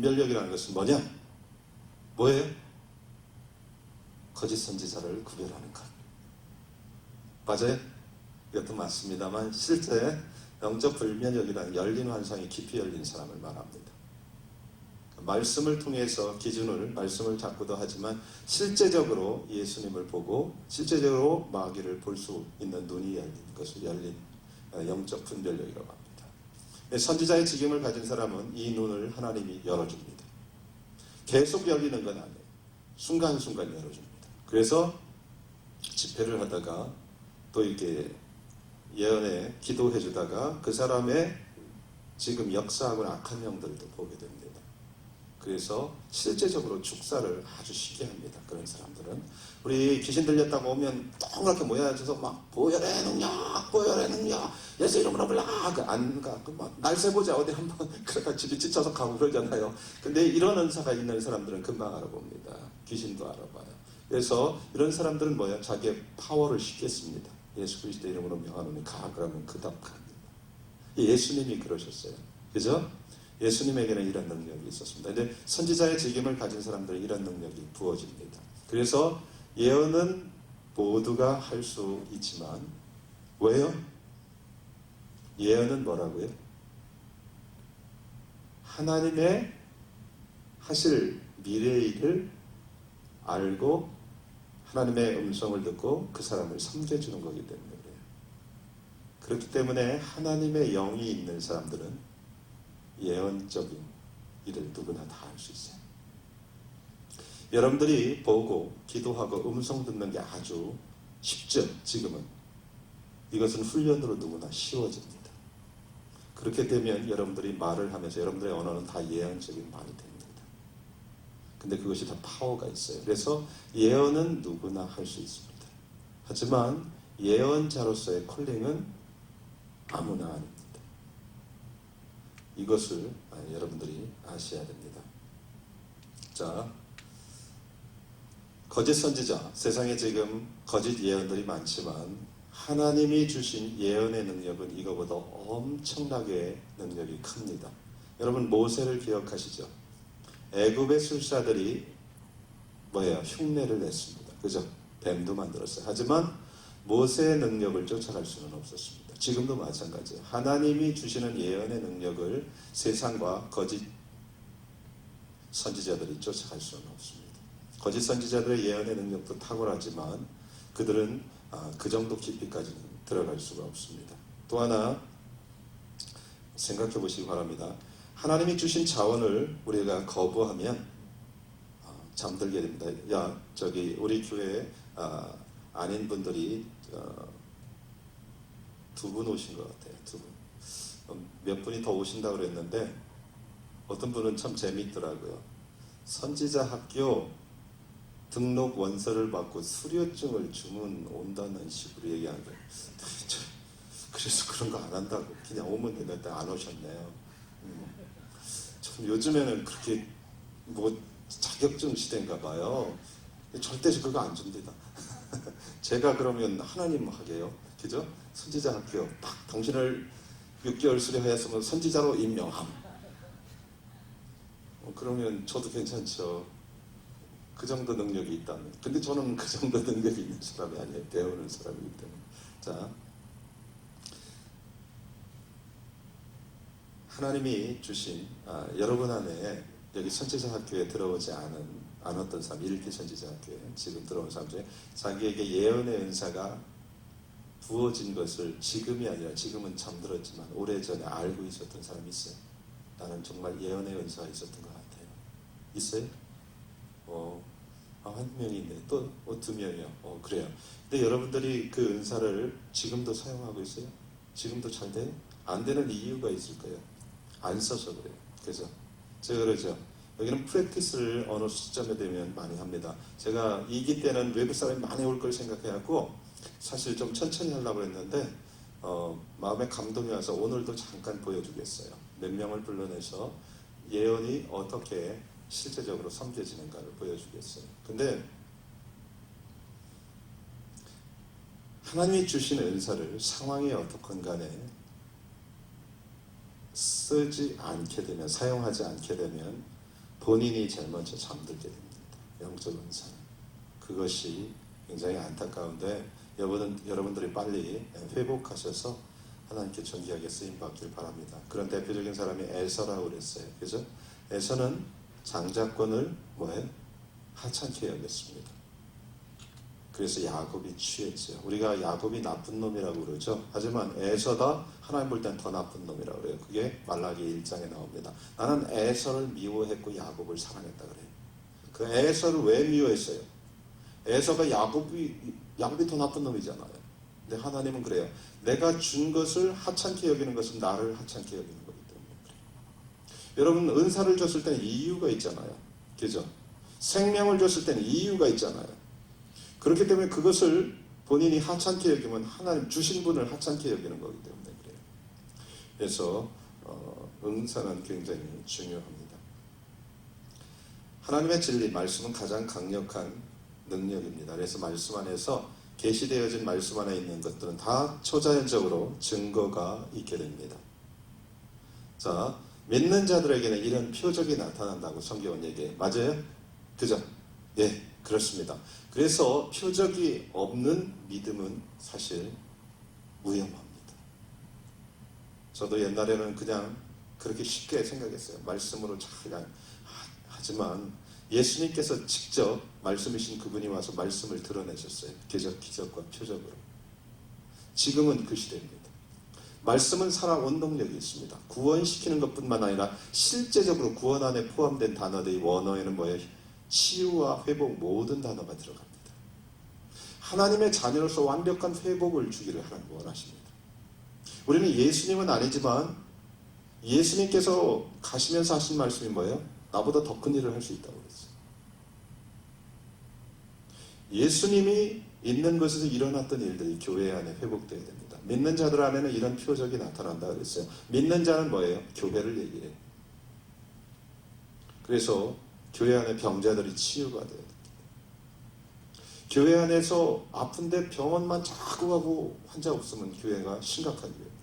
분별력이라는 것은 뭐냐? 뭐예요? 거짓 선지자를 구별하는 것. 맞아요? 이것도 맞습니다만 실제 영적 분별력이라는 열린 환상이 깊이 열린 사람을 말합니다. 말씀을 통해서 기준을 말씀을 잡고도 하지만 실제적으로 예수님을 보고 실제적으로 마귀를 볼 수 있는 눈이 열린 것을 열린 영적 분별력이라고 합니다. 선지자의 직임을 가진 사람은 이 눈을 하나님이 열어줍니다. 계속 열리는 건 아니에요. 순간순간 열어줍니다. 그래서 집회를 하다가 또 이렇게 예언에 기도해 주다가 그 사람의 지금 역사하고는 악한 영들도 보게 됩니다. 그래서 실제적으로 축사를 아주 쉽게 합니다. 그런 사람들은 우리 귀신 들렸다고 오면 동그랗게 모여앉아서 막 보혈의 능력, 보혈의 능력, 예수 이름으로 불러 안 가. 날새 보자 어디 한번 그러다 집이 지쳐서 가고 그러잖아요. 근데 이런 은사가 있는 사람들은 금방 알아봅니다. 귀신도 알아봐요. 그래서 이런 사람들은 뭐야? 자기의 파워를 싣겠습니다. 예수 그리스도 이름으로 명하노니 가. 그러면 그답 갑니다. 예수님이 그러셨어요. 그죠? 예수님에게는 이런 능력이 있었습니다. 근데 선지자의 직임을 가진 사람들은 이런 능력이 부어집니다. 그래서 예언은 모두가 할 수 있지만 왜요? 예언은 뭐라고요? 하나님의 하실 미래의 일을 알고 하나님의 음성을 듣고 그 사람을 섬겨주는 거기 때문에 그래요. 그렇기 때문에 하나님의 영이 있는 사람들은 예언적인 일을 누구나 다 할 수 있어요. 여러분들이 보고 기도하고 음성 듣는 게 아주 쉽죠. 지금은 이것은 훈련으로 누구나 쉬워집니다. 그렇게 되면 여러분들이 말을 하면서 여러분들의 언어는 다 예언적인 말이 됩니다. 근데 그것이 다 파워가 있어요. 그래서 예언은 누구나 할 수 있습니다. 하지만 예언자로서의 콜링은 아무나 아닙니다. 이것을 여러분들이 아셔야 됩니다. 자, 거짓 선지자, 세상에 지금 거짓 예언들이 많지만 하나님이 주신 예언의 능력은 이거보다 엄청나게 능력이 큽니다. 여러분 모세를 기억하시죠? 애굽의 술사들이 뭐예요? 흉내를 냈습니다. 그죠? 뱀도 만들었어요. 하지만 모세의 능력을 쫓아갈 수는 없었습니다. 지금도 마찬가지예요. 하나님이 주시는 예언의 능력을 세상과 거짓 선지자들이 쫓아갈 수는 없습니다. 거짓 선지자들의 예언의 능력도 탁월하지만 그들은 그 정도 깊이까지는 들어갈 수가 없습니다. 또 하나 생각해 보시기 바랍니다. 하나님이 주신 자원을 우리가 거부하면 잠들게 됩니다. 야, 저기 우리 교회에 아닌 분들이 두 분 오신 것 같아요. 두 분. 몇 분이 더 오신다고 그랬는데 어떤 분은 참 재미있더라고요. 선지자 학교 등록 원서를 받고 수료증을 주문 온다는 식으로 얘기하는데 그래서 그런 거 안 한다고 그냥 오면 되는데 안 오셨네요. 참 요즘에는 그렇게 뭐 자격증 시대인가 봐요. 절대 그거 안 줍니다. 제가 그러면 하나님 하게요. 그죠? 선지자 학교 딱 당신을 6개월 수료하였으면 선지자로 임명함. 그러면 저도 괜찮죠. 그 정도 능력이 있다면. 근데 저는 그 정도 능력이 있는 사람이 아니에요. 배우는 사람이기 때문에. 자, 하나님이 주신 여러분 안에 여기 선지자 학교에 들어오지 않았던 사람, 일기 선지자 학교에 지금 들어온 사람 중에 자기에게 예언의 은사가 부어진 것을 지금이 아니라 지금은 잠들었지만 오래전에 알고 있었던 사람이 있어요. 나는 정말 예언의 은사가 있었던 것 같아요. 있어요? 한 명이 있네. 또 두 명이요. 그래요. 근데 여러분들이 그 은사를 지금도 사용하고 있어요? 지금도 잘 돼요? 안 되는 이유가 있을 거예요. 안 써서 그래요. 그래서 제가 그러죠. 여기는 프랙티스를 어느 시점에 되면 많이 합니다. 제가 2기 때는 외국 사람이 많이 올 걸 생각해갖고 사실 좀 천천히 하려고 했는데 마음에 감동이 와서 오늘도 잠깐 보여주겠어요. 몇 명을 불러내서 예언이 어떻게 실제적으로 섬겨지는가를 보여주겠어요. 근데 하나님이 주신 은사를 상황이 어떻건 간에 쓰지 않게 되면, 사용하지 않게 되면 본인이 제일 먼저 잠들게 됩니다. 영적 은사는. 그것이 굉장히 안타까운데 여러분들이 빨리 회복하셔서 하나님께 존귀하게 쓰임받길 바랍니다. 그런 대표적인 사람이 에서라고 그랬어요. 그죠? 에서는 장자권을 하찮게 여겼습니다. 그래서 야곱이 취했어요. 우리가 야곱이 나쁜 놈이라고 그러죠. 하지만 에서다 하나님 볼 땐 더 나쁜 놈이라고 그래요. 그게 말라기 1장에 나옵니다. 나는 에서를 미워했고 야곱을 사랑했다 그래요. 그 에서를 왜 미워했어요? 에서가 야곱이 더 나쁜 놈이잖아요. 근데 하나님은 그래요. 내가 준 것을 하찮게 여기는 것은 나를 하찮게 여기는 거기 때문에 그래요. 여러분 은사를 줬을 때는 이유가 있잖아요. 그죠? 생명을 줬을 때는 이유가 있잖아요. 그렇기 때문에 그것을 본인이 하찮게 여기면 하나님 주신 분을 하찮게 여기는 거기 때문에 그래요. 그래서 은사는 굉장히 중요합니다. 하나님의 진리, 말씀은 가장 강력한 능력입니다. 그래서 말씀 안에서 계시되어진 말씀 안에 있는 것들은 다 초자연적으로 증거가 있게 됩니다. 자, 믿는 자들에게는 이런 표적이 나타난다고 성경은 얘기해요. 맞아요? 그죠? 예, 그렇습니다. 그래서 표적이 없는 믿음은 사실 위험합니다. 저도 옛날에는 그냥 그렇게 쉽게 생각했어요. 말씀으로 잘 하지만 예수님께서 직접 말씀이신 그분이 와서 말씀을 드러내셨어요. 기적과 표적으로. 지금은 그 시대입니다. 말씀은 살아 원동력이 있습니다. 구원시키는 것뿐만 아니라 실제적으로 구원 안에 포함된 단어들이 원어에는 치유와 회복 모든 단어가 들어갑니다. 하나님의 자녀로서 완벽한 회복을 주기를 하나님 원하십니다. 우리는 예수님은 아니지만 예수님께서 가시면서 하신 말씀이 뭐예요? 나보다 더 큰 일을 할 수 있다고 그랬어요. 예수님이 있는 곳에서 일어났던 일들이 교회 안에 회복되어야 됩니다. 믿는 자들 안에는 이런 표적이 나타난다 그랬어요. 믿는 자는 뭐예요? 교회를 얘기해요. 그래서 교회 안에 병자들이 치유가 돼야 됩니다. 교회 안에서 아픈데 병원만 자꾸 가고 환자 없으면 교회가 심각한 교회입니다.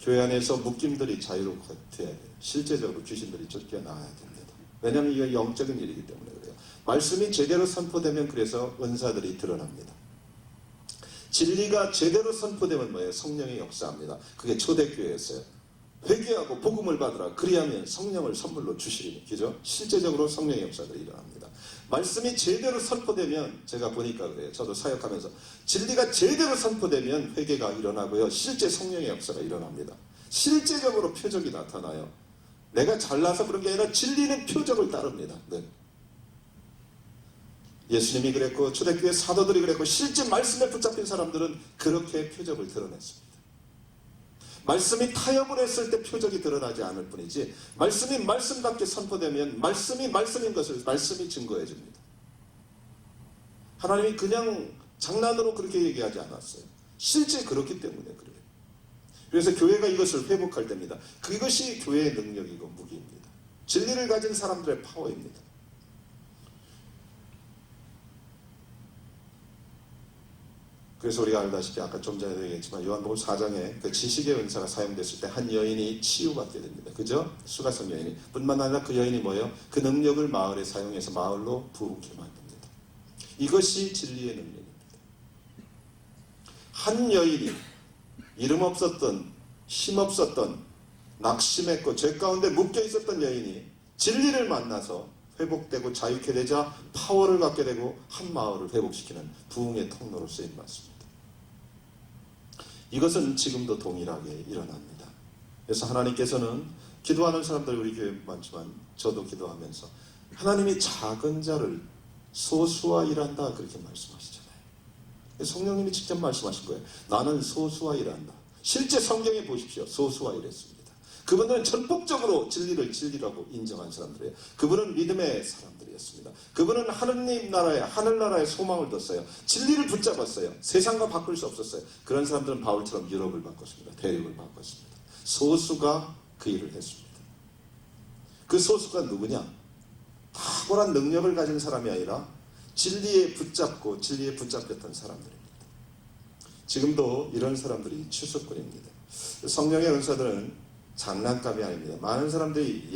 교회 안에서 묶임들이 자유롭게 돼야 돼요. 실제적으로 귀신들이 쫓겨나야 됩니다. 왜냐하면 이게 영적인 일이기 때문에 그래요. 말씀이 제대로 선포되면 그래서 은사들이 드러납니다. 진리가 제대로 선포되면 뭐예요? 성령이 역사합니다. 그게 초대교회였어요. 회개하고 복음을 받으라. 그리하면 성령을 선물로 주시리니. 그죠? 실제적으로 성령의 역사들이 일어납니다. 말씀이 제대로 선포되면 제가 보니까 그래요. 저도 사역하면서 진리가 제대로 선포되면 회개가 일어나고요. 실제 성령의 역사가 일어납니다. 실제적으로 표적이 나타나요. 내가 잘나서 그런 게 아니라 진리는 표적을 따릅니다. 네. 예수님이 그랬고 초대교회 사도들이 그랬고 실제 말씀에 붙잡힌 사람들은 그렇게 표적을 드러냈습니다. 말씀이 타협을 했을 때 표적이 드러나지 않을 뿐이지 말씀이 말씀답게 선포되면 말씀이 말씀인 것을 말씀이 증거해 줍니다. 하나님이 그냥 장난으로 그렇게 얘기하지 않았어요. 실제 그렇기 때문에 그래요. 그래서 교회가 이것을 회복할 때입니다. 그것이 교회의 능력이고 무기입니다. 진리를 가진 사람들의 파워입니다. 그래서 우리가 알다시피 아까 좀 전에도 얘기했지만 요한복음 4장에 그 지식의 은사가 사용됐을 때 한 여인이 치유받게 됩니다. 그죠? 수가성 여인이. 뿐만 아니라 그 여인이 뭐예요? 그 능력을 마을에 사용해서 마을로 부흥케 만듭니다. 이것이 진리의 능력입니다. 한 여인이 이름 없었던 힘 없었던 낙심했고 죄 가운데 묶여 있었던 여인이 진리를 만나서 회복되고 자유케 되자 파워를 갖게 되고 한 마을을 회복시키는 부흥의 통로로 쓰임 받습니다. 이것은 지금도 동일하게 일어납니다. 그래서 하나님께서는 기도하는 사람들 우리 교회 많지만 저도 기도하면서 하나님이 작은 자를 소수와 일한다 그렇게 말씀하시잖아요. 성령님이 직접 말씀하신 거예요. 나는 소수와 일한다. 실제 성경에 보십시오. 소수와 일했습니다. 그분은 전폭적으로 진리를 진리라고 인정한 사람들이에요. 그분은 믿음의 사람들이었습니다. 그분은 하느님 나라에 하늘나라에 소망을 뒀어요. 진리를 붙잡았어요. 세상과 바꿀 수 없었어요. 그런 사람들은 바울처럼 유럽을 바꿨습니다. 대륙을 바꿨습니다. 소수가 그 일을 했습니다. 그 소수가 누구냐? 탁월한 능력을 가진 사람이 아니라 진리에 붙잡고 진리에 붙잡혔던 사람들입니다. 지금도 이런 사람들이 추수꾼입니다. 성령의 은사들은 장난감이 아닙니다. 많은 사람들이